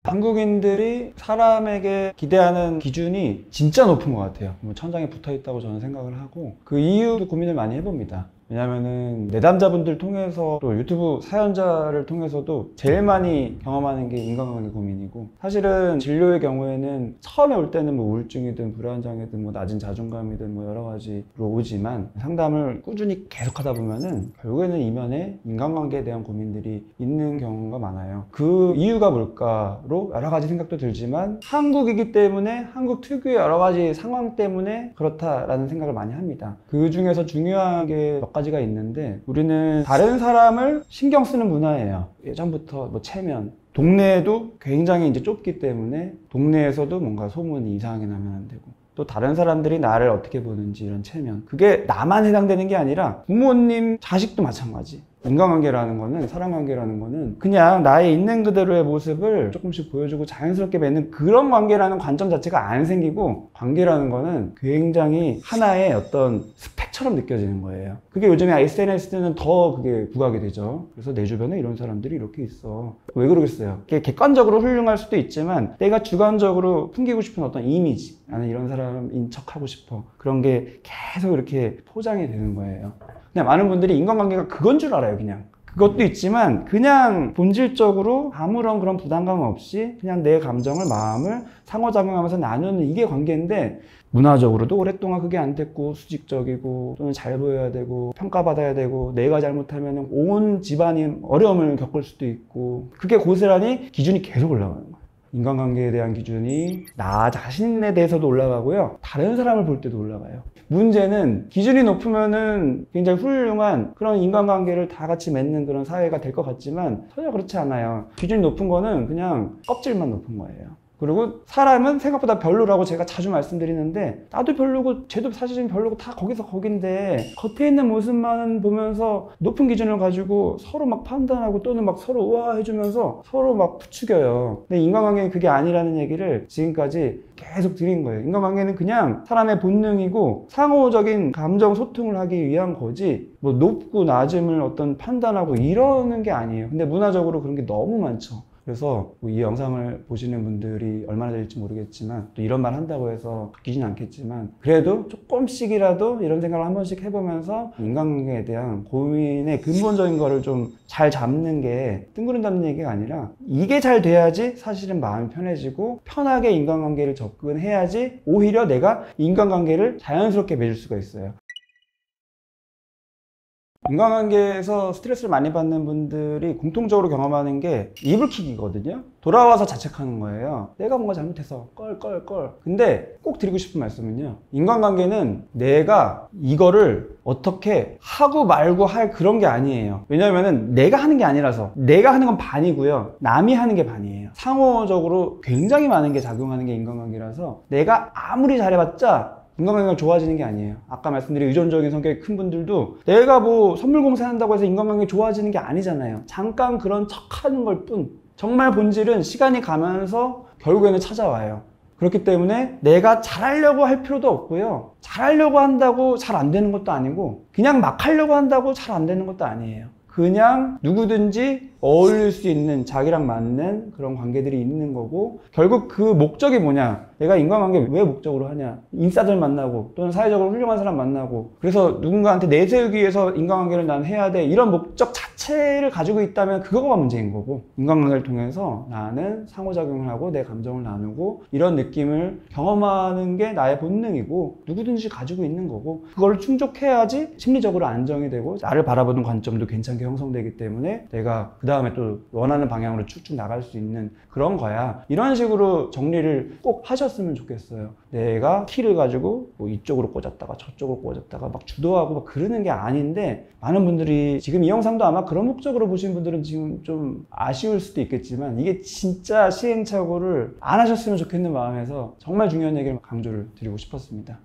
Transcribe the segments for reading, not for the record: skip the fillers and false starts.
한국인들이 사람에게 기대하는 기준이 진짜 높은 것 같아요. 뭐 천장에 붙어 있다고 저는 생각을 하고, 그 이유도 고민을 많이 해봅니다. 왜냐면은 내담자분들 통해서 또 유튜브 사연자를 통해서도 제일 많이 경험하는 게 인간관계 고민이고, 사실은 진료의 경우에는 처음에 올 때는 뭐 우울증이든 불안장애든 뭐 낮은 자존감이든 뭐 여러 가지로 오지만, 상담을 꾸준히 계속 하다 보면은 결국에는 이면에 인간관계에 대한 고민들이 있는 경우가 많아요. 그 이유가 뭘까로 여러 가지 생각도 들지만, 한국이기 때문에 한국 특유의 여러 가지 상황 때문에 그렇다라는 생각을 많이 합니다. 그 중에서 중요한 게 몇 가지가 있는데, 우리는 다른 사람을 신경 쓰는 문화예요. 예전부터 뭐 체면, 동네에도 굉장히 이제 좁기 때문에 동네에서도 뭔가 소문이 이상하게 나면 안 되고, 또 다른 사람들이 나를 어떻게 보는지 이런 체면, 그게 나만 해당되는 게 아니라 부모님, 자식도 마찬가지. 인간관계라는 거는, 사람관계라는 거는 그냥 나의 있는 그대로의 모습을 조금씩 보여주고 자연스럽게 맺는 그런 관계라는 관점 자체가 안 생기고, 관계라는 거는 굉장히 하나의 어떤 스펙처럼 느껴지는 거예요. 그게 요즘에 SNS는 더 그게 부각이 되죠. 그래서 내 주변에 이런 사람들이 이렇게 있어. 왜 그러겠어요? 그게 객관적으로 훌륭할 수도 있지만, 내가 주관적으로 풍기고 싶은 어떤 이미지, 나는 이런 사람인 척하고 싶어, 그런 게 계속 이렇게 포장이 되는 거예요. 근데 많은 분들이 인간관계가 그건 줄 알아요. 그냥 그것도 있지만, 그냥 본질적으로 아무런 그런 부담감 없이 그냥 내 감정을, 마음을 상호작용하면서 나누는 이게 관계인데, 문화적으로도 오랫동안 그게 안 됐고, 수직적이고, 또는 잘 보여야 되고, 평가받아야 되고, 내가 잘못하면 온 집안이 어려움을 겪을 수도 있고, 그게 고스란히 기준이 계속 올라가는 거예요. 인간관계에 대한 기준이 나 자신에 대해서도 올라가고요, 다른 사람을 볼 때도 올라가요. 문제는 기준이 높으면은 굉장히 훌륭한 그런 인간관계를 다 같이 맺는 그런 사회가 될 것 같지만, 전혀 그렇지 않아요. 기준이 높은 거는 그냥 껍질만 높은 거예요. 그리고 사람은 생각보다 별로라고 제가 자주 말씀드리는데, 나도 별로고 쟤도 사실은 별로고 다 거기서 거긴데, 겉에 있는 모습만 보면서 높은 기준을 가지고 서로 막 판단하고, 또는 막 서로 우와 해주면서 서로 막 부추겨요. 근데 인간관계는 그게 아니라는 얘기를 지금까지 계속 드린 거예요. 인간관계는 그냥 사람의 본능이고 상호적인 감정 소통을 하기 위한 거지, 뭐 높고 낮음을 어떤 판단하고 이러는 게 아니에요. 근데 문화적으로 그런 게 너무 많죠. 그래서 이 영상을 보시는 분들이 얼마나 될지 모르겠지만, 또 이런 말 한다고 해서 바뀌진 않겠지만, 그래도 조금씩이라도 이런 생각을 한 번씩 해보면서 인간관계에 대한 고민의 근본적인 거를 좀 잘 잡는 게, 뜬구름 잡는 얘기가 아니라, 이게 잘 돼야지 사실은 마음이 편해지고 편하게 인간관계를 접근해야지 오히려 내가 인간관계를 자연스럽게 맺을 수가 있어요. 인간관계에서 스트레스를 많이 받는 분들이 공통적으로 경험하는 게 이불킥이거든요. 돌아와서 자책하는 거예요. 내가 뭔가 잘못해서 껄껄껄. 근데 꼭 드리고 싶은 말씀은요, 인간관계는 내가 이거를 어떻게 하고 말고 할 그런 게 아니에요. 왜냐면은 내가 하는 게 아니라서. 내가 하는 건 반이고요, 남이 하는 게 반이에요. 상호적으로 굉장히 많은 게 작용하는 게 인간관계라서, 내가 아무리 잘해봤자 인간관계가 좋아지는 게 아니에요. 아까 말씀드린 의존적인 성격이 큰 분들도 내가 뭐 선물 공세한다고 해서 인간관계 좋아지는 게 아니잖아요. 잠깐 그런 척 하는 걸 뿐. 정말 본질은 시간이 가면서 결국에는 찾아와요. 그렇기 때문에 내가 잘하려고 할 필요도 없고요, 잘하려고 한다고 잘 안 되는 것도 아니고, 그냥 막 하려고 한다고 잘 안 되는 것도 아니에요. 그냥 누구든지 어울릴 수 있는, 자기랑 맞는 그런 관계들이 있는 거고, 결국 그 목적이 뭐냐, 내가 인간관계 왜 목적으로 하냐, 인싸들 만나고 또는 사회적으로 훌륭한 사람 만나고, 그래서 누군가한테 내세우기 위해서 인간관계를 난 해야 돼, 이런 목적 자체를 가지고 있다면 그거가 문제인 거고, 인간관계를 통해서 나는 상호작용을 하고 내 감정을 나누고 이런 느낌을 경험하는 게 나의 본능이고, 누구든지 가지고 있는 거고, 그걸 충족해야지 심리적으로 안정이 되고 나를 바라보는 관점도 괜찮게 형성되기 때문에 내가 그 다음에 또 원하는 방향으로 쭉쭉 나갈 수 있는 그런 거야. 이런 식으로 정리를 꼭 하셨으면 좋겠어요. 내가 키를 가지고 뭐 이쪽으로 꽂았다가 저쪽으로 꽂았다가 막 주도하고 막 그러는 게 아닌데, 많은 분들이 지금 이 영상도 아마 그런 목적으로 보신 분들은 지금 좀 아쉬울 수도 있겠지만, 이게 진짜 시행착오를 안 하셨으면 좋겠는 마음에서 정말 중요한 얘기를 강조를 드리고 싶었습니다.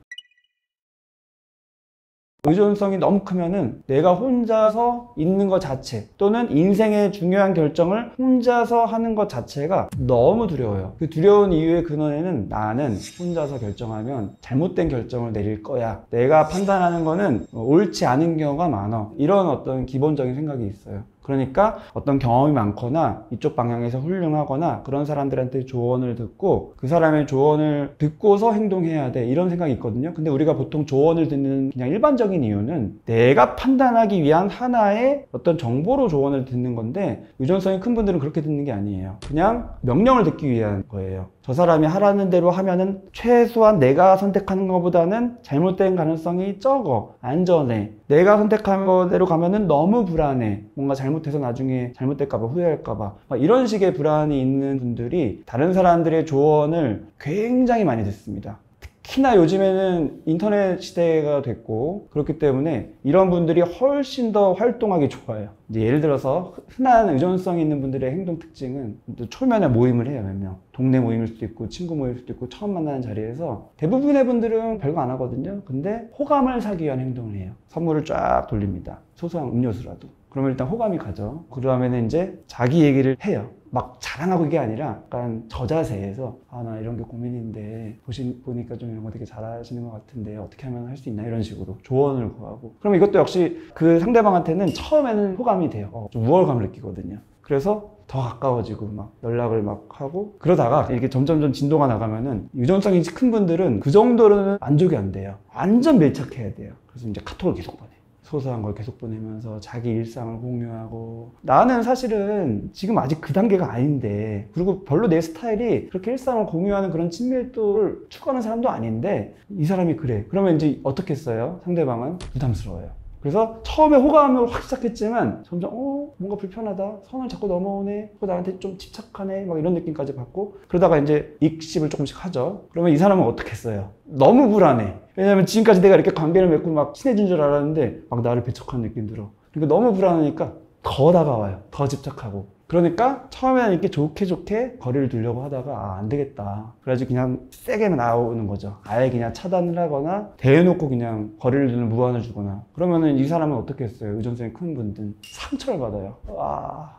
의존성이 너무 크면은 내가 혼자서 있는 것 자체 또는 인생의 중요한 결정을 혼자서 하는 것 자체가 너무 두려워요. 그 두려운 이유의 근원에는 나는 혼자서 결정하면 잘못된 결정을 내릴 거야. 내가 판단하는 거는 옳지 않은 경우가 많아. 이런 어떤 기본적인 생각이 있어요. 그러니까 어떤 경험이 많거나 이쪽 방향에서 훌륭하거나 그런 사람들한테 조언을 듣고 그 사람의 조언을 듣고서 행동해야 돼, 이런 생각이 있거든요. 근데 우리가 보통 조언을 듣는 그냥 일반적인 이유는 내가 판단하기 위한 하나의 어떤 정보로 조언을 듣는 건데, 의존성이 큰 분들은 그렇게 듣는 게 아니에요. 그냥 명령을 듣기 위한 거예요. 저 사람이 하라는 대로 하면은 최소한 내가 선택하는 것보다는 잘못된 가능성이 적어, 안전해. 내가 선택한 거대로 가면은 너무 불안해. 뭔가 잘못해서 나중에 잘못될까봐, 후회할까봐. 이런 식의 불안이 있는 분들이 다른 사람들의 조언을 굉장히 많이 듣습니다. 특히나 요즘에는 인터넷 시대가 됐고 그렇기 때문에 이런 분들이 훨씬 더 활동하기 좋아요. 이제 예를 들어서 흔한 의존성 있는 분들의 행동 특징은 또 초면에 모임을 해요. 몇 명. 동네 모임일 수도 있고 친구 모임일 수도 있고 처음 만나는 자리에서 대부분의 분들은 별거 안 하거든요. 근데 호감을 사기 위한 행동을 해요. 선물을 쫙 돌립니다. 소소한 음료수라도. 그러면 일단 호감이 가죠. 그 다음에는 이제 자기 얘기를 해요. 막 자랑하고 이게 아니라 약간 저자세에서 나 이런 게 고민인데 보니까 좀 이런 거 되게 잘하시는 것 같은데 어떻게 하면 할 수 있나, 이런 식으로 조언을 구하고. 그럼 이것도 역시 그 상대방한테는 처음에는 호감이 돼요. 좀 우월감을 느끼거든요. 그래서 더 가까워지고 막 연락을 막 하고, 그러다가 이렇게 점점점 진도가 나가면은 유전성이 큰 분들은 그 정도로는 만족이 안 돼요. 완전 밀착해야 돼요. 그래서 이제 카톡을 계속 보내요. 소소한 걸 계속 보내면서 자기 일상을 공유하고, 나는 사실은 지금 아직 그 단계가 아닌데, 그리고 별로 내 스타일이 그렇게 일상을 공유하는 그런 친밀도를 추구하는 사람도 아닌데 이 사람이 그래. 그러면 이제 어떻게 했어요? 상대방은 부담스러워요. 그래서 처음에 호감을 확 시작했지만 점점 뭔가 불편하다, 선을 자꾸 넘어오네, 나한테 좀 집착하네, 막 이런 느낌까지 받고, 그러다가 이제 익십을 조금씩 하죠. 그러면 이 사람은 어떻게 했어요? 너무 불안해. 왜냐면 지금까지 내가 이렇게 관계를 맺고 막 친해진 줄 알았는데 막 나를 배척하는 느낌 들어. 그러니까 너무 불안하니까 더 다가와요. 더 집착하고. 그러니까 처음에는 이렇게 좋게 거리를 두려고 하다가 안 되겠다. 그래가지고 그냥 세게 나오는 거죠. 아예 그냥 차단을 하거나 대놓고 그냥 거리를 두는 무안을 주거나. 그러면은 이 사람은 어떻게 했어요? 의존성이 큰 분들은 상처를 받아요.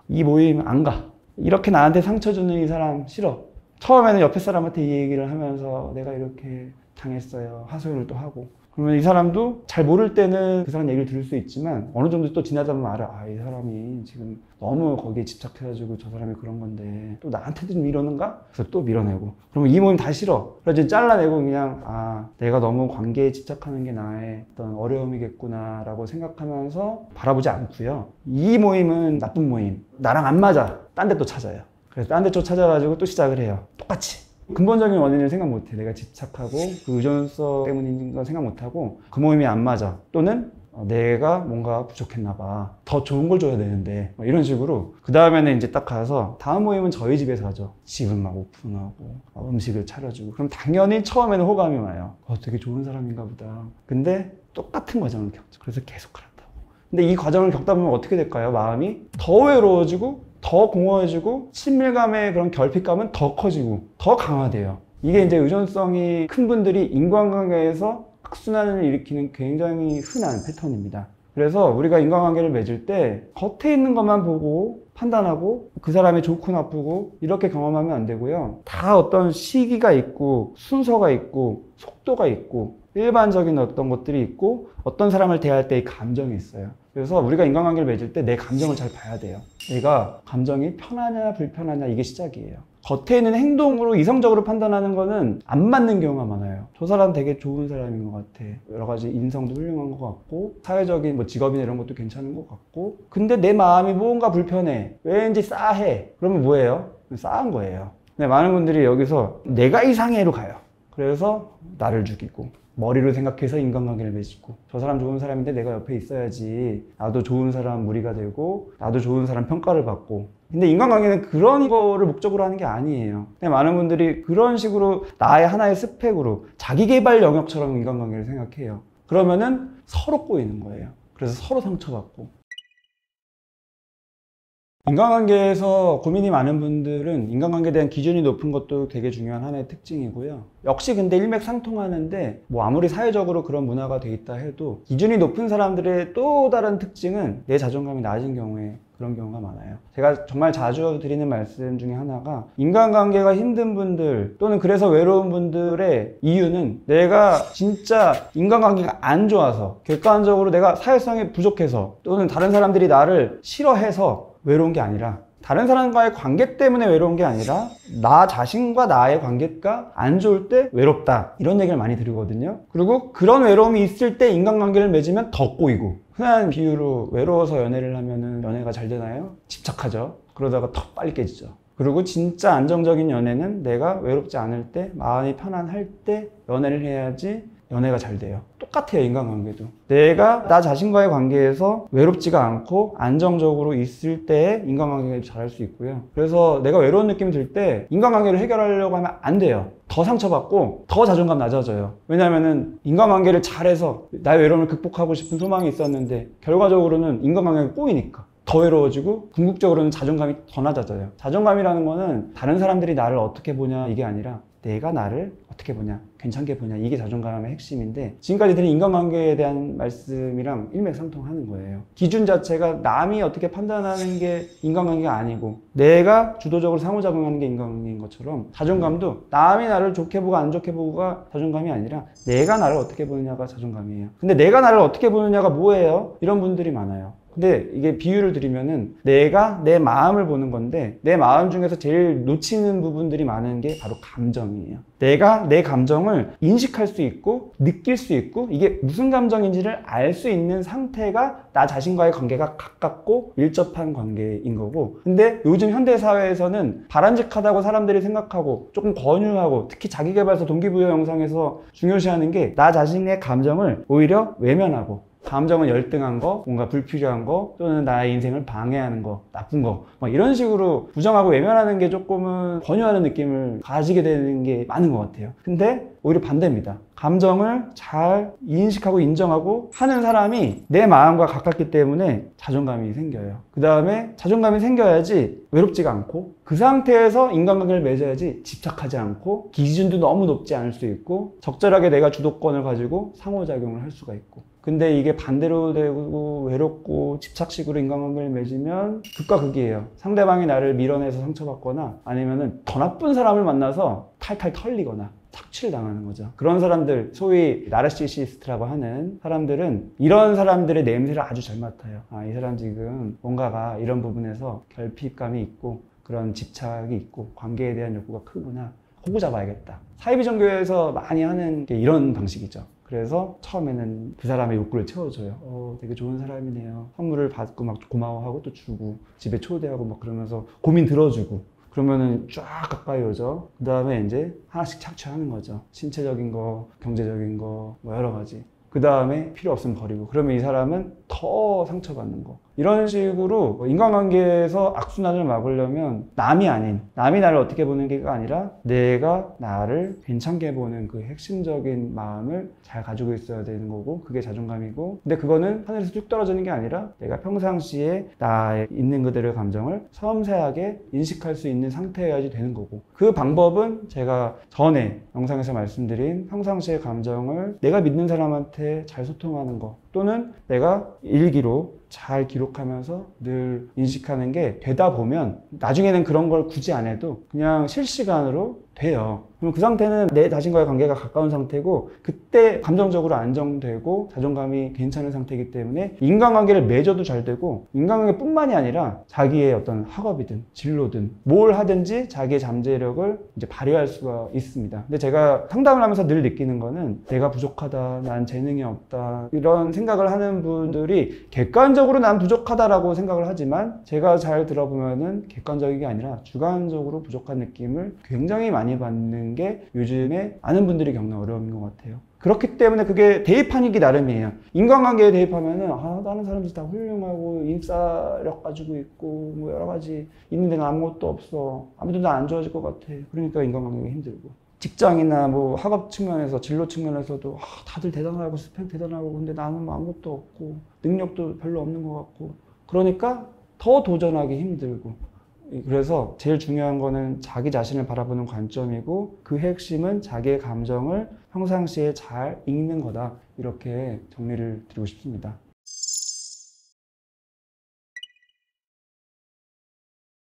이 모임 안 가. 이렇게 나한테 상처 주는 이 사람 싫어. 처음에는 옆에 사람한테 이 얘기를 하면서 내가 이렇게 당했어요, 하소연을 또 하고. 그러면 이 사람도 잘 모를 때는 그 사람 얘기를 들을 수 있지만 어느 정도 또 지나다 보면 알아. 이 사람이 지금 너무 거기에 집착해가지고 저 사람이 그런 건데 또 나한테도 좀 이러는가? 그래서 또 밀어내고. 그러면 이 모임 다 싫어. 그래서 이제 잘라내고 그냥 내가 너무 관계에 집착하는 게 나의 어떤 어려움이겠구나 라고 생각하면서 바라보지 않고요. 이 모임은 나쁜 모임. 나랑 안 맞아. 딴 데 또 찾아요. 그래서 딴 데 또 찾아가지고 또 시작을 해요. 똑같이. 근본적인 원인을 생각 못해. 내가 집착하고 그 의존성 때문인 건 생각 못하고 그 모임이 안 맞아. 또는 내가 뭔가 부족했나 봐. 더 좋은 걸 줘야 되는데. 이런 식으로. 그 다음에는 이제 딱 가서 다음 모임은 저희 집에서 하죠. 집은 막 오픈하고 음식을 차려주고. 그럼 당연히 처음에는 호감이 와요. 되게 좋은 사람인가 보다. 근데 똑같은 과정을 겪죠. 그래서 계속 그런다고. 근데 이 과정을 겪다 보면 어떻게 될까요? 마음이 더 외로워지고 더 공허해지고 친밀감의 그런 결핍감은 더 커지고 더 강화돼요. 이게 이제 의존성이 큰 분들이 인간관계에서 악순환을 일으키는 굉장히 흔한 패턴입니다. 그래서 우리가 인간관계를 맺을 때 겉에 있는 것만 보고 판단하고 그 사람이 좋고 나쁘고 이렇게 경험하면 안 되고요. 다 어떤 시기가 있고 순서가 있고 속도가 있고 일반적인 어떤 것들이 있고 어떤 사람을 대할 때의 감정이 있어요. 그래서 우리가 인간관계를 맺을 때 내 감정을 잘 봐야 돼요. 내가 감정이 편하냐 불편하냐, 이게 시작이에요. 겉에 있는 행동으로 이성적으로 판단하는 거는 안 맞는 경우가 많아요. 저 사람 되게 좋은 사람인 것 같아. 여러 가지 인성도 훌륭한 것 같고 사회적인 직업이나 이런 것도 괜찮은 것 같고, 근데 내 마음이 뭔가 불편해. 왠지 싸해. 그러면 뭐예요? 싸한 거예요. 근데 많은 분들이 여기서 내가 이상해로 가요. 그래서 나를 죽이고 머리로 생각해서 인간관계를 맺고, 저 사람 좋은 사람인데 내가 옆에 있어야지 나도 좋은 사람 무리가 되고 나도 좋은 사람 평가를 받고. 근데 인간관계는 그런 거를 목적으로 하는 게 아니에요. 근데 많은 분들이 그런 식으로 나의 하나의 스펙으로 자기계발 영역처럼 인간관계를 생각해요. 그러면은 서로 꼬이는 거예요. 그래서 서로 상처받고. 인간관계에서 고민이 많은 분들은 인간관계에 대한 기준이 높은 것도 되게 중요한 하나의 특징이고요. 역시 근데 일맥상통하는데 뭐 아무리 사회적으로 그런 문화가 돼 있다 해도 기준이 높은 사람들의 또 다른 특징은 내 자존감이 낮은 경우에 그런 경우가 많아요. 제가 정말 자주 드리는 말씀 중에 하나가 인간관계가 힘든 분들 또는 그래서 외로운 분들의 이유는 내가 진짜 인간관계가 안 좋아서 객관적으로 내가 사회성이 부족해서 또는 다른 사람들이 나를 싫어해서 외로운 게 아니라 다른 사람과의 관계 때문에 외로운 게 아니라 나 자신과 나의 관계가 안 좋을 때 외롭다 이런 얘기를 많이 드리거든요. 그리고 그런 외로움이 있을 때 인간관계를 맺으면 더 꼬이고 흔한 비유로 외로워서 연애를 하면은 연애가 잘 되나요? 집착하죠. 그러다가 더 빨리 깨지죠. 그리고 진짜 안정적인 연애는 내가 외롭지 않을 때 마음이 편안할 때 연애를 해야지 연애가 잘 돼요. 똑같아요. 인간관계도 내가 나 자신과의 관계에서 외롭지가 않고 안정적으로 있을 때 인간관계가 잘할 수 있고요. 그래서 내가 외로운 느낌이 들 때 인간관계를 해결하려고 하면 안 돼요. 더 상처받고 더 자존감 낮아져요. 왜냐면은 인간관계를 잘해서 나의 외로움을 극복하고 싶은 소망이 있었는데 결과적으로는 인간관계가 꼬이니까 더 외로워지고 궁극적으로는 자존감이 더 낮아져요. 자존감이라는 거는 다른 사람들이 나를 어떻게 보냐 이게 아니라 내가 나를 어떻게 보냐, 괜찮게 보냐, 이게 자존감의 핵심인데 지금까지 드린 인간관계에 대한 말씀이랑 일맥상통하는 거예요. 기준 자체가 남이 어떻게 판단하는 게 인간관계가 아니고 내가 주도적으로 상호작용하는 게 인간관계인 것처럼 자존감도 남이 나를 좋게 보고 안 좋게 보고가 자존감이 아니라 내가 나를 어떻게 보느냐가 자존감이에요. 근데 내가 나를 어떻게 보느냐가 뭐예요? 이런 분들이 많아요. 근데 이게 비유를 드리면은 내가 내 마음을 보는 건데 내 마음 중에서 제일 놓치는 부분들이 많은 게 바로 감정이에요. 내가 내 감정을 인식할 수 있고 느낄 수 있고 이게 무슨 감정인지를 알 수 있는 상태가 나 자신과의 관계가 가깝고 밀접한 관계인 거고 근데 요즘 현대사회에서는 바람직하다고 사람들이 생각하고 조금 권유하고 특히 자기계발서 동기부여 영상에서 중요시하는 게 나 자신의 감정을 오히려 외면하고 감정은 열등한 거, 뭔가 불필요한 거, 또는 나의 인생을 방해하는 거, 나쁜 거, 막 이런 식으로 부정하고 외면하는 게 조금은 권유하는 느낌을 가지게 되는 게 많은 것 같아요. 근데 오히려 반대입니다. 감정을 잘 인식하고 인정하고 하는 사람이 내 마음과 가깝기 때문에 자존감이 생겨요. 그 다음에 자존감이 생겨야지 외롭지가 않고 그 상태에서 인간관계를 맺어야지 집착하지 않고 기준도 너무 높지 않을 수 있고 적절하게 내가 주도권을 가지고 상호작용을 할 수가 있고 근데 이게 반대로 되고 외롭고 집착식으로 인간관계를 맺으면 극과 극이에요. 상대방이 나를 밀어내서 상처받거나 아니면은 더 나쁜 사람을 만나서 탈탈 털리거나 착취를 당하는 거죠. 그런 사람들, 소위 나르시시스트라고 하는 사람들은 이런 사람들의 냄새를 아주 잘 맡아요. 아, 이 사람 지금 뭔가가 이런 부분에서 결핍감이 있고 그런 집착이 있고 관계에 대한 욕구가 크구나. 호구 잡아야겠다. 사이비 종교에서 많이 하는 게 이런 방식이죠. 그래서 처음에는 그 사람의 욕구를 채워줘요. 되게 좋은 사람이네요. 선물을 받고 막 고마워하고 또 주고 집에 초대하고 막 그러면서 고민 들어주고 그러면은 쫙 가까이 오죠. 그 다음에 이제 하나씩 착취하는 거죠. 신체적인 거, 경제적인 거, 뭐 여러 가지. 그 다음에 필요 없으면 버리고 그러면 이 사람은 더 상처받는 거. 이런 식으로 인간관계에서 악순환을 막으려면 남이 아닌 남이 나를 어떻게 보는 게가 아니라 내가 나를 괜찮게 보는 그 핵심적인 마음을 잘 가지고 있어야 되는 거고 그게 자존감이고 근데 그거는 하늘에서 쭉 떨어지는 게 아니라 내가 평상시에 나의 있는 그대로의 감정을 섬세하게 인식할 수 있는 상태여야지 되는 거고 그 방법은 제가 전에 영상에서 말씀드린 평상시의 감정을 내가 믿는 사람한테 잘 소통하는 거 또는 내가 일기로 잘 기록하면서 늘 인식하는 게 되다 보면 나중에는 그런 걸 굳이 안 해도 그냥 실시간으로 돼요. 그럼 그 상태는 내 자신과의 관계가 가까운 상태고 그때 감정적으로 안정되고 자존감이 괜찮은 상태이기 때문에 인간관계를 맺어도 잘 되고 인간관계뿐만이 아니라 자기의 어떤 학업이든 진로든 뭘 하든지 자기의 잠재력을 이제 발휘할 수가 있습니다. 근데 제가 상담을 하면서 늘 느끼는 거는 내가 부족하다, 난 재능이 없다 이런 생각을 하는 분들이 객관적으로 난 부족하다라고 생각을 하지만 제가 잘 들어보면은 객관적인 게 아니라 주관적으로 부족한 느낌을 굉장히 많이 받는 게 요즘에 많은 분들이 겪는 어려움인 것 같아요. 그렇기 때문에 그게 대입하기 나름이에요. 인간관계에 대입하면은 다른 사람들 다 훌륭하고 인싸력 가지고 있고 뭐 여러 가지 있는데 난 아무것도 없어. 아무도 나 안 좋아질 것 같아. 그러니까 인간관계가 힘들고. 직장이나 뭐 학업 측면에서 진로 측면에서도 다들 대단하고 스펙 대단하고 근데 나는 아무것도 없고 능력도 별로 없는 것 같고 그러니까 더 더 도전하기 힘들고. 그래서 제일 중요한 거는 자기 자신을 바라보는 관점이고 그 핵심은 자기의 감정을 평상시에 잘 읽는 거다. 이렇게 정리를 드리고 싶습니다.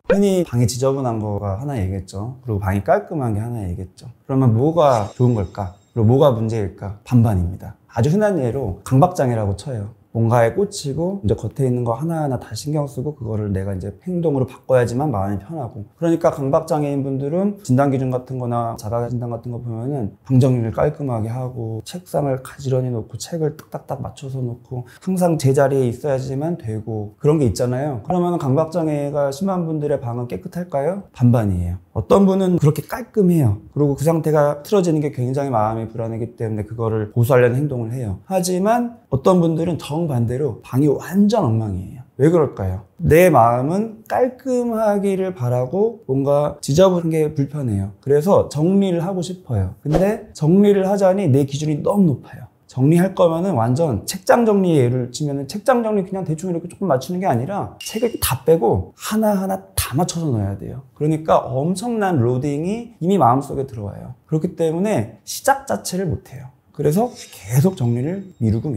흔히 방이 지저분한 거가 하나 얘기했죠. 그리고 방이 깔끔한 게 하나 얘기했죠. 그러면 뭐가 좋은 걸까? 그리고 뭐가 문제일까? 반반입니다. 아주 흔한 예로 강박장애라고 쳐요. 뭔가에 꽂히고 이제 겉에 있는 거 하나하나 다 신경 쓰고 그거를 내가 이제 행동으로 바꿔야지만 마음이 편하고. 그러니까 강박장애인 분들은 진단기준 같은 거나 자가진단 같은 거 보면은 방 정리를 깔끔하게 하고 책상을 가지런히 놓고 책을 딱딱딱 맞춰서 놓고 항상 제자리에 있어야지만 되고 그런 게 있잖아요. 그러면 강박장애가 심한 분들의 방은 깨끗할까요? 반반이에요. 어떤 분은 그렇게 깔끔해요. 그리고 그 상태가 틀어지는 게 굉장히 마음이 불안하기 때문에 그거를 보수하려는 행동을 해요. 하지만 어떤 분들은 정반대로 방이 완전 엉망이에요. 왜 그럴까요? 내 마음은 깔끔하기를 바라고 뭔가 지저분한 게 불편해요. 그래서 정리를 하고 싶어요. 근데 정리를 하자니 내 기준이 너무 높아요. 정리할 거면은 완전 책장 정리 예를 치면은 책장 정리 그냥 대충 이렇게 조금 맞추는 게 아니라 책을 다 빼고 하나하나 다 맞춰서 넣어야 돼요. 그러니까 엄청난 로딩이 이미 마음속에 들어와요. 그렇기 때문에 시작 자체를 못 해요. 그래서 계속 정리를 미루고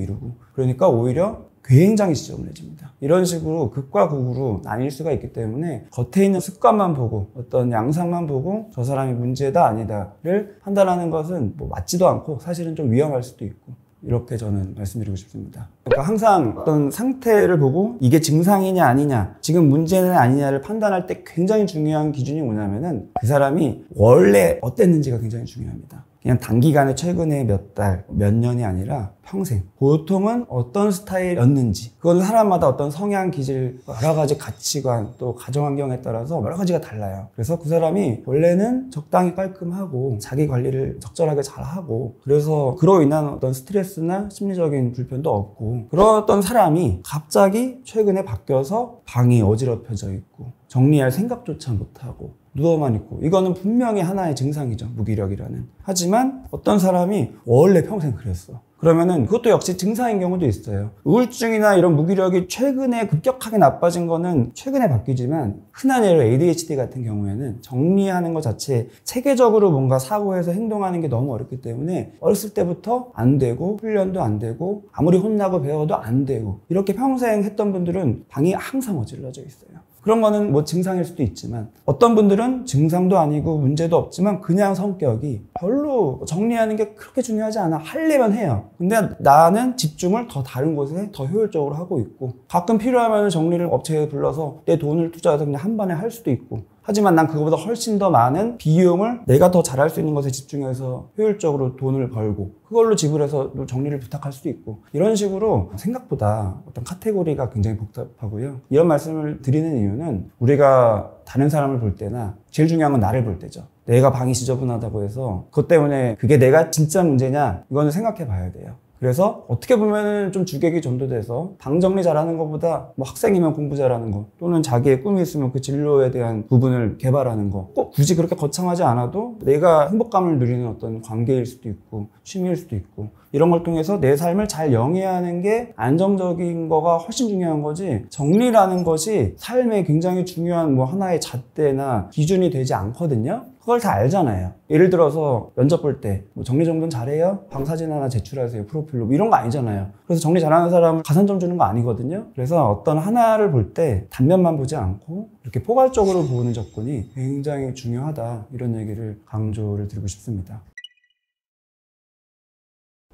그러니까 오히려 굉장히 지저분해집니다. 이런 식으로 극과 극으로 나뉠 수가 있기 때문에 겉에 있는 습관만 보고 어떤 양상만 보고 저 사람이 문제다 아니다를 판단하는 것은 뭐 맞지도 않고 사실은 좀 위험할 수도 있고 이렇게 저는 말씀드리고 싶습니다. 그러니까 항상 어떤 상태를 보고 이게 증상이냐 아니냐 지금 문제는 아니냐를 판단할 때 굉장히 중요한 기준이 뭐냐면은 그 사람이 원래 어땠는지가 굉장히 중요합니다. 그냥 단기간에 최근에 몇 달, 몇 년이 아니라 평생. 보통은 어떤 스타일이었는지. 그건 사람마다 어떤 성향, 기질, 여러 가지 가치관, 또 가정환경에 따라서 여러 가지가 달라요. 그래서 그 사람이 원래는 적당히 깔끔하고 자기 관리를 적절하게 잘하고 그래서 그로 인한 어떤 스트레스나 심리적인 불편도 없고 그런 사람이 갑자기 최근에 바뀌어서 방이 어지럽혀져 있고 정리할 생각조차 못하고 누워만 있고 이거는 분명히 하나의 증상이죠. 무기력이라는. 하지만 어떤 사람이 원래 평생 그랬어. 그러면은 그것도 역시 증상인 경우도 있어요. 우울증이나 이런 무기력이 최근에 급격하게 나빠진 거는 최근에 바뀌지만 흔한 예로 ADHD 같은 경우에는 정리하는 것 자체 체계적으로 뭔가 사고해서 행동하는 게 너무 어렵기 때문에 어렸을 때부터 안 되고 훈련도 안 되고 아무리 혼나고 배워도 안 되고 이렇게 평생 했던 분들은 방이 항상 어질러져 있어요. 그런 거는 뭐 증상일 수도 있지만 어떤 분들은 증상도 아니고 문제도 없지만 그냥 성격이 별로 정리하는 게 그렇게 중요하지 않아. 하려면 해요. 근데 나는 집중을 더 다른 곳에 더 효율적으로 하고 있고 가끔 필요하면 정리를 업체에 불러서 내 돈을 투자해서 그냥 한 번에 할 수도 있고 하지만 난 그거보다 훨씬 더 많은 비용을 내가 더 잘할 수 있는 것에 집중해서 효율적으로 돈을 벌고 그걸로 지불해서 정리를 부탁할 수도 있고 이런 식으로 생각보다 어떤 카테고리가 굉장히 복잡하고요. 이런 말씀을 드리는 이유는 우리가 다른 사람을 볼 때나 제일 중요한 건 나를 볼 때죠. 내가 방이 지저분하다고 해서 그것 때문에 그게 내가 진짜 문제냐 이거는 생각해 봐야 돼요. 그래서 어떻게 보면 좀 주객이 전도돼서 방 정리 잘하는 것보다 뭐 학생이면 공부 잘하는 거 또는 자기의 꿈이 있으면 그 진로에 대한 부분을 개발하는 거 꼭 굳이 그렇게 거창하지 않아도 내가 행복감을 누리는 어떤 관계일 수도 있고 취미일 수도 있고 이런 걸 통해서 내 삶을 잘 영위하는 게 안정적인 거가 훨씬 중요한 거지 정리라는 것이 삶에 굉장히 중요한 뭐 하나의 잣대나 기준이 되지 않거든요. 그걸 다 알잖아요. 예를 들어서 면접 볼 때 뭐 정리정돈 잘해요? 방 사진 하나 제출하세요. 프로필로 뭐 이런 거 아니잖아요. 그래서 정리 잘하는 사람을 가산점 주는 거 아니거든요. 그래서 어떤 하나를 볼 때 단면만 보지 않고 이렇게 포괄적으로 보는 접근이 굉장히 중요하다. 이런 얘기를 강조를 드리고 싶습니다.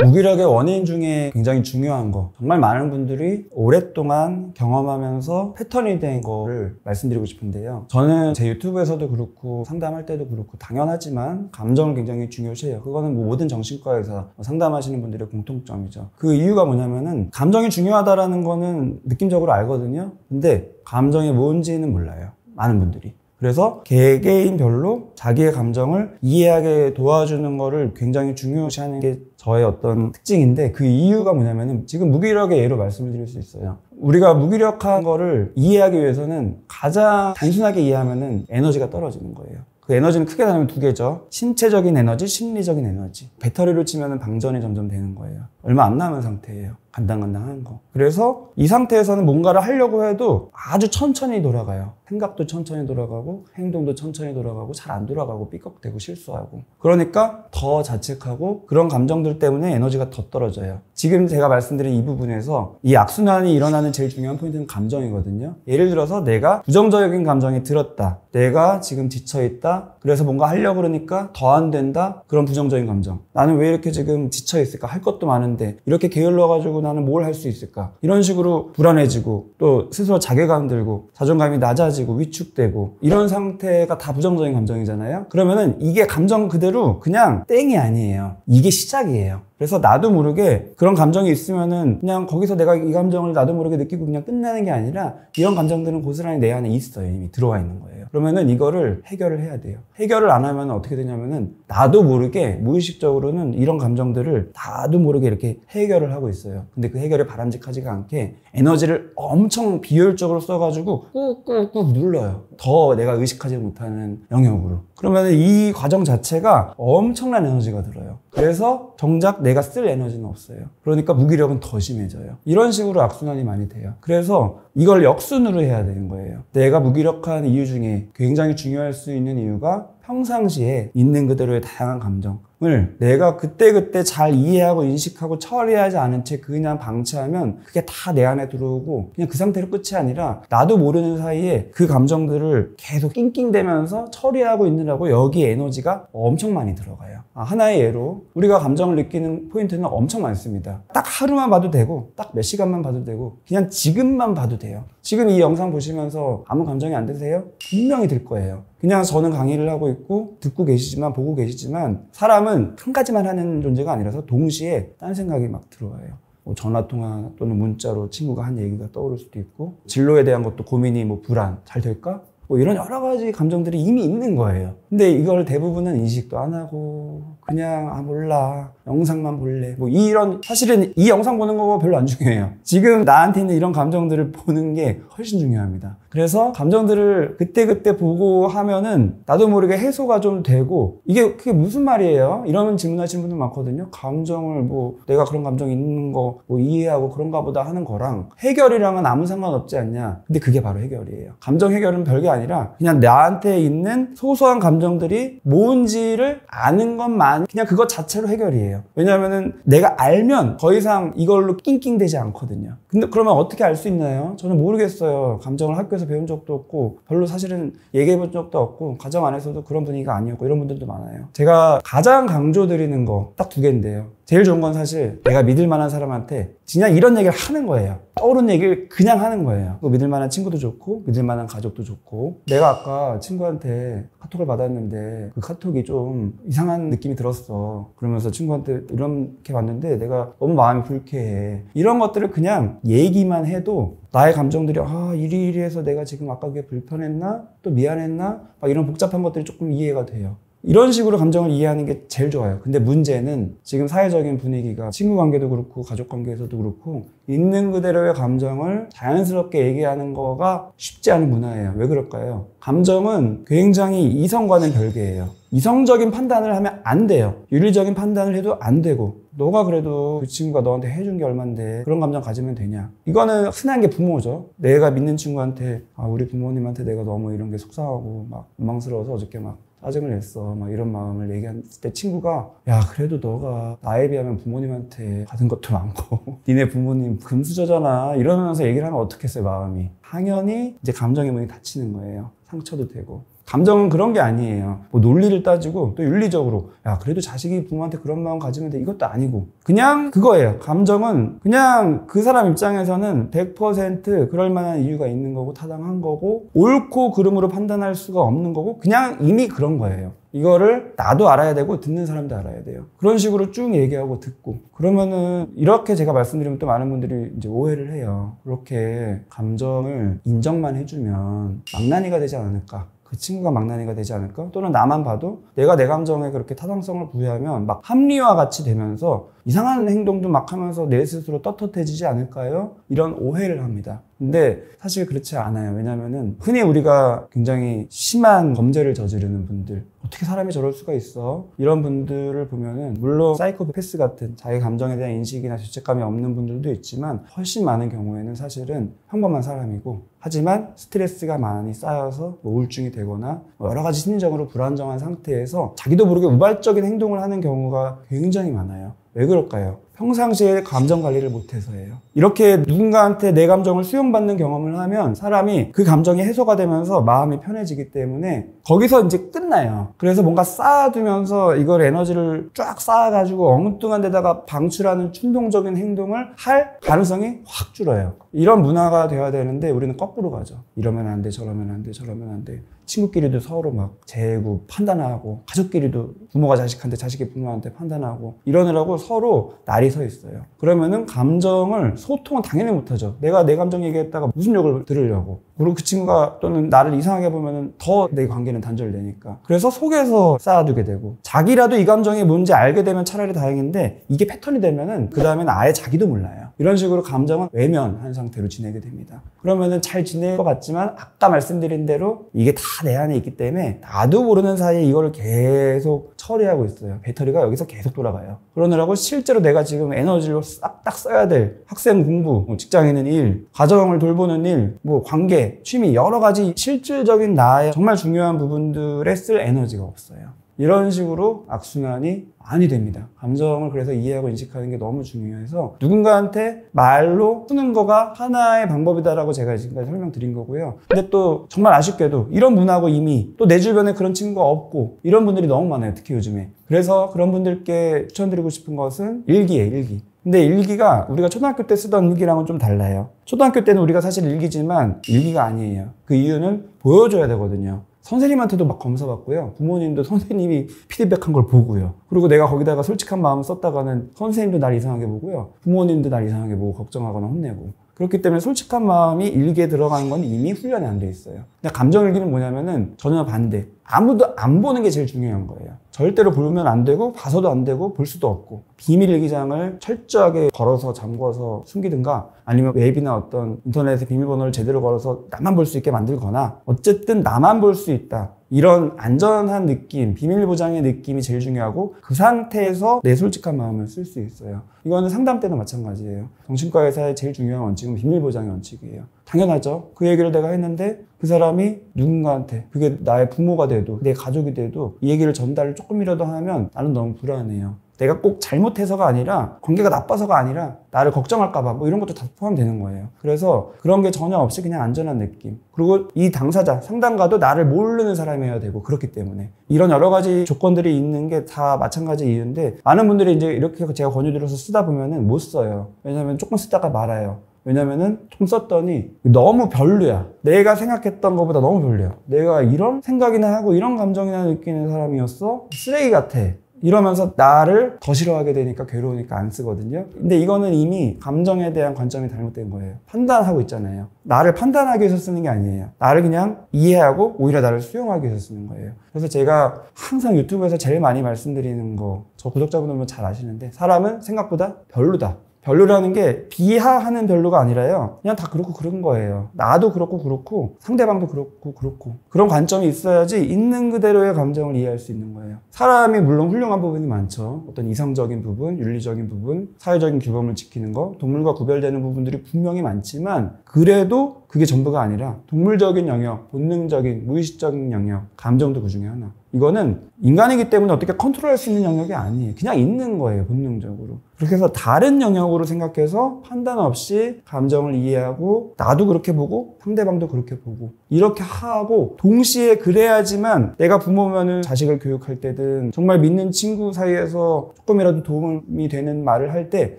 무기력의 원인 중에 굉장히 중요한 거 정말 많은 분들이 오랫동안 경험하면서 패턴이 된 거를 말씀드리고 싶은데요. 저는 제 유튜브에서도 그렇고 상담할 때도 그렇고 당연하지만 감정을 굉장히 중요시해요. 그거는 뭐 모든 정신과에서 상담하시는 분들의 공통점이죠. 그 이유가 뭐냐면은 감정이 중요하다라는 거는 느낌적으로 알거든요. 근데 감정이 뭔지는 몰라요. 많은 분들이. 그래서 개개인별로 자기의 감정을 이해하게 도와주는 거를 굉장히 중요시하는 게 저의 어떤 특징인데 그 이유가 뭐냐면은 지금 무기력의 예로 말씀을 드릴 수 있어요. 우리가 무기력한 거를 이해하기 위해서는 가장 단순하게 이해하면은 에너지가 떨어지는 거예요. 그 에너지는 크게 나누면 두 개죠. 신체적인 에너지, 심리적인 에너지. 배터리로 치면은 방전이 점점 되는 거예요. 얼마 안 남은 상태예요. 간당간당한 거. 그래서 이 상태에서는 뭔가를 하려고 해도 아주 천천히 돌아가요. 생각도 천천히 돌아가고 행동도 천천히 돌아가고 잘 안 돌아가고 삐걱대고 실수하고. 그러니까 더 자책하고 그런 감정들 때문에 에너지가 더 떨어져요. 지금 제가 말씀드린 이 부분에서 이 악순환이 일어나는 제일 중요한 포인트는 감정이거든요. 예를 들어서 내가 부정적인 감정이 들었다. 내가 지금 지쳐있다. 그래서 뭔가 하려고 그러니까 더 안 된다. 그런 부정적인 감정. 나는 왜 이렇게 지금 지쳐있을까? 할 것도 많은데 이렇게 게을러가지고 나는 뭘 할 수 있을까? 이런 식으로 불안해지고 또 스스로 자괴감 들고 자존감이 낮아지고 위축되고 이런 상태가 다 부정적인 감정이잖아요. 그러면은 이게 감정 그대로 그냥 땡이 아니에요. 이게 시작이에요. 그래서 나도 모르게 그런 감정이 있으면은 그냥 거기서 내가 이 감정을 나도 모르게 느끼고 그냥 끝나는 게 아니라 이런 감정들은 고스란히 내 안에 있어요. 이미 들어와 있는 거예요. 그러면은 이거를 해결을 해야 돼요. 해결을 안 하면 어떻게 되냐면은 나도 모르게 무의식적으로는 이런 감정들을 나도 모르게 이렇게 해결을 하고 있어요. 근데 그 해결이 바람직하지가 않게 에너지를 엄청 비효율적으로 써가지고 꾹꾹꾹 눌러요. 더 내가 의식하지 못하는 영역으로. 그러면 이 과정 자체가 엄청난 에너지가 들어요. 그래서 정작 내가 쓸 에너지는 없어요. 그러니까 무기력은 더 심해져요. 이런 식으로 악순환이 많이 돼요. 그래서 이걸 역순으로 해야 되는 거예요. 내가 무기력한 이유 중에 굉장히 중요할 수 있는 이유가 평상시에 있는 그대로의 다양한 감정을 내가 그때그때 잘 이해하고 인식하고 처리하지 않은 채 그냥 방치하면 그게 다 내 안에 들어오고 그냥 그 상태로 끝이 아니라 나도 모르는 사이에 그 감정들을 계속 낑낑대면서 처리하고 있느라고 여기에 에너지가 엄청 많이 들어가요. 하나의 예로 우리가 감정을 느끼는 포인트는 엄청 많습니다. 딱 하루만 봐도 되고 딱 몇 시간만 봐도 되고 그냥 지금만 봐도 돼요. 지금 이 영상 보시면서 아무 감정이 안 드세요? 분명히 들 거예요. 그냥 저는 강의를 하고 있고 듣고 계시지만 보고 계시지만 사람은 한 가지만 하는 존재가 아니라서 동시에 딴 생각이 막 들어와요. 전화통화 또는 문자로 친구가 한 얘기가 떠오를 수도 있고 진로에 대한 것도 고민이 불안, 잘 될까? 이런 여러 가지 감정들이 이미 있는 거예요. 근데 이걸 대부분은 인식도 안 하고 그냥 몰라 영상만 볼래 이런 사실은 이 영상 보는 거 별로 안 중요해요. 지금 나한테 있는 이런 감정들을 보는 게 훨씬 중요합니다. 그래서 감정들을 그때그때 보고 하면은 나도 모르게 해소가 좀 되고 그게 무슨 말이에요? 이런 질문하시는 분들 많거든요. 감정을 내가 그런 감정 있는 거 이해하고 그런가 보다 하는 거랑 해결이랑은 아무 상관없지 않냐. 근데 그게 바로 해결이에요. 감정 해결은 별게 아니라 그냥 나한테 있는 소소한 감정들이 뭔지를 아는 것만 그냥 그것 자체로 해결이에요. 왜냐하면은 내가 알면 더 이상 이걸로 낑낑대지 않거든요. 근데 그러면 어떻게 알 수 있나요? 저는 모르겠어요. 감정을 학교에서 배운 적도 없고 별로 사실은 얘기해 본 적도 없고 가정 안에서도 그런 분위기가 아니었고 이런 분들도 많아요. 제가 가장 강조드리는 거 딱 2개인데요. 제일 좋은 건 사실 내가 믿을 만한 사람한테 그냥 이런 얘기를 하는 거예요. 떠오른 얘기를 그냥 하는 거예요. 믿을 만한 친구도 좋고 믿을 만한 가족도 좋고 내가 아까 친구한테 카톡을 받았는데 그 카톡이 좀 이상한 느낌이 들었어. 그러면서 친구한테 이렇게 봤는데 내가 너무 마음이 불쾌해. 이런 것들을 그냥 얘기만 해도 나의 감정들이 이리이리해서 내가 지금 아까 그게 불편했나? 또 미안했나? 이런 복잡한 것들이 조금 이해가 돼요. 이런 식으로 감정을 이해하는 게 제일 좋아요. 근데 문제는 지금 사회적인 분위기가 친구 관계도 그렇고 가족 관계에서도 그렇고 있는 그대로의 감정을 자연스럽게 얘기하는 거가 쉽지 않은 문화예요. 왜 그럴까요? 감정은 굉장히 이성과는 별개예요. 이성적인 판단을 하면 안 돼요. 윤리적인 판단을 해도 안 되고 너가 그래도 그 친구가 너한테 해준 게 얼만데 그런 감정 가지면 되냐. 이거는 흔한 게 부모죠. 내가 믿는 친구한테 우리 부모님한테 내가 너무 이런 게 속상하고 원망스러워서 어저께 짜증을 냈어 이런 마음을 얘기했을 때 친구가 야 그래도 너가 나에 비하면 부모님한테 받은 것도 많고 니네 부모님 금수저잖아 이러면서 얘기를 하면 어떻겠어요. 마음이 당연히 이제 감정의 문이 닫히는 거예요. 상처도 되고. 감정은 그런 게 아니에요. 논리를 따지고 또 윤리적으로 야 그래도 자식이 부모한테 그런 마음 가지면 돼 이것도 아니고 그냥 그거예요. 감정은 그냥 그 사람 입장에서는 100% 그럴 만한 이유가 있는 거고 타당한 거고 옳고 그름으로 판단할 수가 없는 거고 그냥 이미 그런 거예요. 이거를 나도 알아야 되고 듣는 사람도 알아야 돼요. 그런 식으로 쭉 얘기하고 듣고 그러면은 이렇게 제가 말씀드리면 또 많은 분들이 이제 오해를 해요. 그렇게 감정을 인정만 해주면 망나니가 되지 않을까? 그 친구가 망나니가 되지 않을까? 또는 나만 봐도 내가 내 감정에 그렇게 타당성을 부여하면 합리화 같이 되면서 이상한 행동도 하면서 내 스스로 떳떳해지지 않을까요? 이런 오해를 합니다. 근데 사실 그렇지 않아요. 왜냐면은 흔히 우리가 굉장히 심한 범죄를 저지르는 분들, 어떻게 사람이 저럴 수가 있어? 이런 분들을 보면은 물론 사이코패스 같은 자기 감정에 대한 인식이나 죄책감이 없는 분들도 있지만 훨씬 많은 경우에는 사실은 평범한 사람이고, 하지만 스트레스가 많이 쌓여서 우울증이 되거나 여러 가지 심리적으로 불안정한 상태에서 자기도 모르게 우발적인 행동을 하는 경우가 굉장히 많아요. 왜 그럴까요? 평상시에 감정 관리를 못해서예요. 이렇게 누군가한테 내 감정을 수용받는 경험을 하면 사람이 그 감정이 해소가 되면서 마음이 편해지기 때문에 거기서 이제 끝나요. 그래서 뭔가 쌓아두면서 이걸 에너지를 쫙 쌓아가지고 엉뚱한 데다가 방출하는 충동적인 행동을 할 가능성이 확 줄어요. 이런 문화가 돼야 되는데 우리는 거꾸로 가죠. 이러면 안 돼, 저러면 안 돼, 저러면 안 돼. 친구끼리도 서로 막 재고 판단하고, 가족끼리도 부모가 자식한테, 자식이 부모한테 판단하고, 이러느라고 서로 날이 서 있어요. 그러면은 감정을, 소통은 당연히 못하죠. 내가 내 감정 얘기했다가 무슨 욕을 들으려고. 그리고 그 친구가 또는 나를 이상하게 보면은 더 내 관계는 단절되니까. 그래서 속에서 쌓아두게 되고, 자기라도 이 감정이 뭔지 알게 되면 차라리 다행인데, 이게 패턴이 되면은 그 다음에는 아예 자기도 몰라요. 이런 식으로 감정은 외면한 상태로 지내게 됩니다. 그러면은 잘 지낼 것 같지만 아까 말씀드린 대로 이게 다 내 안에 있기 때문에 나도 모르는 사이에 이거를 계속 처리하고 있어요. 배터리가 여기서 계속 돌아가요. 그러느라고 실제로 내가 지금 에너지로 싹 써야 될 학생 공부, 직장인은 일, 가정을 돌보는 일, 관계, 취미, 여러 가지 실질적인 나의 정말 중요한 부분들에 쓸 에너지가 없어요. 이런 식으로 악순환이 많이 됩니다. 감정을 그래서 이해하고 인식하는 게 너무 중요해서 누군가한테 말로 푸는 거가 하나의 방법이다라고 제가 지금까지 설명드린 거고요. 근데 또 정말 아쉽게도 이런 문화고 이미 또 내 주변에 그런 친구가 없고 이런 분들이 너무 많아요. 특히 요즘에. 그래서 그런 분들께 추천드리고 싶은 것은 일기예요. 일기. 근데 일기가 우리가 초등학교 때 쓰던 일기랑은 좀 달라요. 초등학교 때는 우리가 사실 일기지만 일기가 아니에요. 그 이유는 보여줘야 되거든요. 선생님한테도 막 검사받고요. 부모님도 선생님이 피드백한 걸 보고요. 그리고 내가 거기다가 솔직한 마음을 썼다가는 선생님도 날 이상하게 보고요. 부모님도 날 이상하게 보고 걱정하거나 혼내고. 그렇기 때문에 솔직한 마음이 일기에 들어가는 건 이미 훈련이 안 돼 있어요. 근데 감정일기는 뭐냐면은 전혀 반대. 아무도 안 보는 게 제일 중요한 거예요. 절대로 보면 안 되고 봐서도 안 되고 볼 수도 없고 비밀일기장을 철저하게 걸어서 잠궈서 숨기든가 아니면 웹이나 어떤 인터넷에 비밀번호를 제대로 걸어서 나만 볼 수 있게 만들거나 어쨌든 나만 볼 수 있다. 이런 안전한 느낌, 비밀 보장의 느낌이 제일 중요하고 그 상태에서 내 솔직한 마음을 쓸 수 있어요. 이거는 상담 때도 마찬가지예요. 정신과의사의 제일 중요한 원칙은 비밀 보장의 원칙이에요. 당연하죠. 그 얘기를 내가 했는데 그 사람이 누군가한테 그게 나의 부모가 돼도 내 가족이 돼도 이 얘기를 전달을 조금이라도 하면 나는 너무 불안해요. 내가 꼭 잘못해서가 아니라 관계가 나빠서가 아니라 나를 걱정할까 봐 이런 것도 다 포함되는 거예요. 그래서 그런 게 전혀 없이 그냥 안전한 느낌. 그리고 이 당사자, 상담가도 나를 모르는 사람이어야 되고 그렇기 때문에 이런 여러 가지 조건들이 있는 게 다 마찬가지 이유인데 많은 분들이 이제 이렇게 제가 권유드려서 쓰다 보면은 못 써요. 왜냐면 조금 쓰다가 말아요. 왜냐면은 좀 썼더니 너무 별로야. 내가 생각했던 것보다 너무 별로야. 내가 이런 생각이나 하고 이런 감정이나 느끼는 사람이었어? 쓰레기 같아. 이러면서 나를 더 싫어하게 되니까 괴로우니까 안 쓰거든요. 근데 이거는 이미 감정에 대한 관점이 잘못된 거예요. 판단하고 있잖아요. 나를 판단하기 위해서 쓰는 게 아니에요. 나를 그냥 이해하고 오히려 나를 수용하기 위해서 쓰는 거예요. 그래서 제가 항상 유튜브에서 제일 많이 말씀드리는 거, 저 구독자분들은 잘 아시는데 사람은 생각보다 별로다. 별로라는 게 비하하는 별로가 아니라요. 그냥 다 그렇고 그런 거예요. 나도 그렇고 상대방도 그렇고 그런 관점이 있어야지 있는 그대로의 감정을 이해할 수 있는 거예요. 사람이 물론 훌륭한 부분이 많죠. 어떤 이성적인 부분, 윤리적인 부분, 사회적인 규범을 지키는 거, 동물과 구별되는 부분들이 분명히 많지만 그래도 그게 전부가 아니라 동물적인 영역, 본능적인, 무의식적인 영역, 감정도 그 중에 하나. 이거는 인간이기 때문에 어떻게 컨트롤할 수 있는 영역이 아니에요. 그냥 있는 거예요, 본능적으로. 그렇게 해서 다른 영역으로 생각해서 판단 없이 감정을 이해하고 나도 그렇게 보고 상대방도 그렇게 보고 이렇게 하고 동시에 그래야지만 내가 부모면은 자식을 교육할 때든 정말 믿는 친구 사이에서 조금이라도 도움이 되는 말을 할 때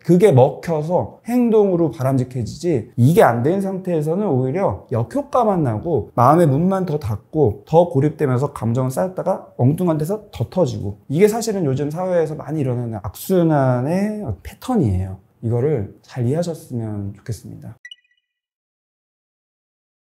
그게 먹혀서 행동으로 바람직해지지 이게 안 된 상태에서는 오히려 역효과만 나고 마음의 문만 더 닫고 더 고립되면서 감정을 쌓였다가 엉뚱한 데서 더 터지고 이게 사실은 요즘 사회에서 많이 일어나는 악순환의 패턴이에요. 이거를 잘 이해하셨으면 좋겠습니다.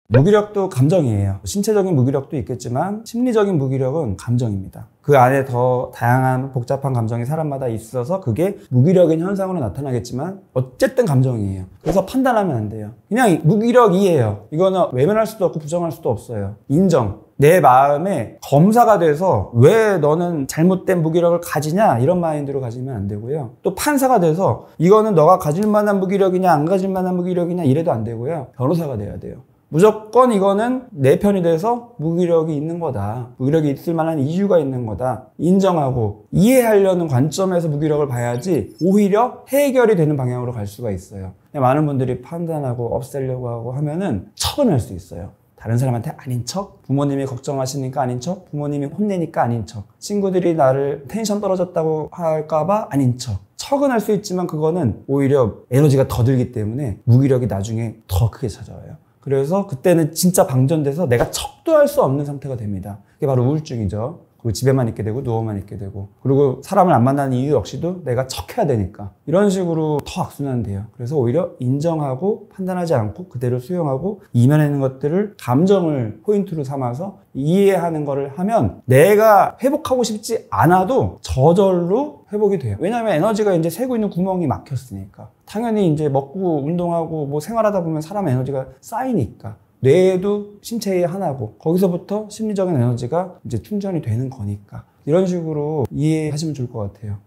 무기력도 감정이에요. 신체적인 무기력도 있겠지만 심리적인 무기력은 감정입니다. 그 안에 더 다양한 복잡한 감정이 사람마다 있어서 그게 무기력인 현상으로 나타나겠지만 어쨌든 감정이에요. 그래서 판단하면 안 돼요. 그냥 무기력이에요. 이거는 외면할 수도 없고 부정할 수도 없어요. 인정. 내 마음에 검사가 돼서 왜 너는 잘못된 무기력을 가지냐 이런 마인드로 가지면 안 되고요. 또 판사가 돼서 이거는 너가 가질 만한 무기력이냐 안 가질 만한 무기력이냐 이래도 안 되고요. 변호사가 돼야 돼요. 무조건 이거는 내 편이 돼서 무기력이 있는 거다. 무기력이 있을 만한 이유가 있는 거다. 인정하고 이해하려는 관점에서 무기력을 봐야지 오히려 해결이 되는 방향으로 갈 수가 있어요. 많은 분들이 판단하고 없애려고 하고 하면은 척은 할 수 있어요. 다른 사람한테 아닌 척, 부모님이 걱정하시니까 아닌 척, 부모님이 혼내니까 아닌 척, 친구들이 나를 텐션 떨어졌다고 할까봐 아닌 척. 척은 할 수 있지만 그거는 오히려 에너지가 더 들기 때문에 무기력이 나중에 더 크게 찾아와요. 그래서 그때는 진짜 방전돼서 내가 척도 할 수 없는 상태가 됩니다. 그게 바로 우울증이죠. 그리고 집에만 있게 되고 누워만 있게 되고 그리고 사람을 안 만나는 이유 역시도 내가 척해야 되니까 이런 식으로 더 악순환돼요. 그래서 오히려 인정하고 판단하지 않고 그대로 수용하고 이면에 있는 것들을 감정을 포인트로 삼아서 이해하는 거를 하면 내가 회복하고 싶지 않아도 저절로 회복이 돼요. 왜냐하면 에너지가 이제 새고 있는 구멍이 막혔으니까. 당연히 이제 먹고 운동하고 뭐 생활하다 보면 사람 에너지가 쌓이니까. 뇌도 신체의 하나고 거기서부터 심리적인 에너지가 이제 충전이 되는 거니까 이런 식으로 이해하시면 좋을 것 같아요.